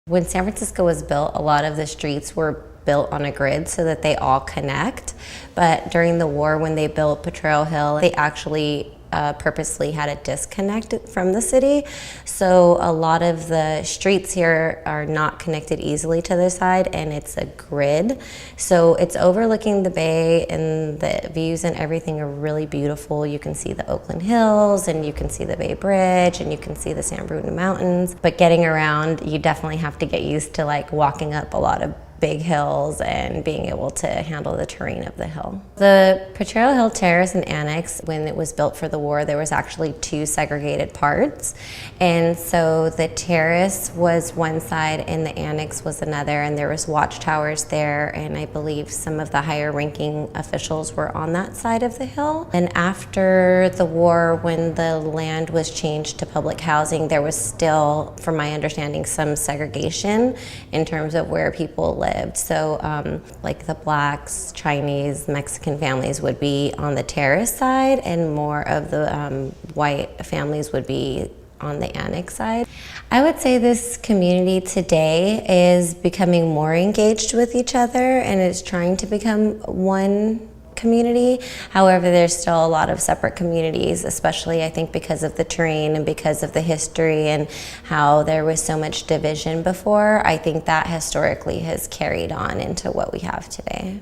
When San Francisco was built, a lot of the streets were built on a grid so that they all connect. But during the war, when they built Potrero Hill, they actually purposely had a disconnect from the city. So a lot of the streets here are not connected easily to the side, and it's a grid. So it's overlooking the bay, and the views and everything are really beautiful. You can see the Oakland Hills, and you can see the Bay Bridge, and you can see the San Bruno Mountains. But getting around, you definitely have to get used to like walking up a lot of big hills and being able to handle the terrain of the hill. The Potrero Hill Terrace and Annex, when it was built for the war, there was actually two segregated parts. And so the terrace was one side and the annex was another, and there was watchtowers there, and I believe some of the higher ranking officials were on that side of the hill. And after the war, when the land was changed to public housing, there was still, from my understanding, some segregation in terms of where people lived. So like the blacks, Chinese, Mexican families would be on the terrace side, and more of the white families would be on the annex side. I would say this community today is becoming more engaged with each other and is trying to become one community. However, there's still a lot of separate communities, especially I think because of the terrain and because of the history and how there was so much division before. I think that historically has carried on into what we have today.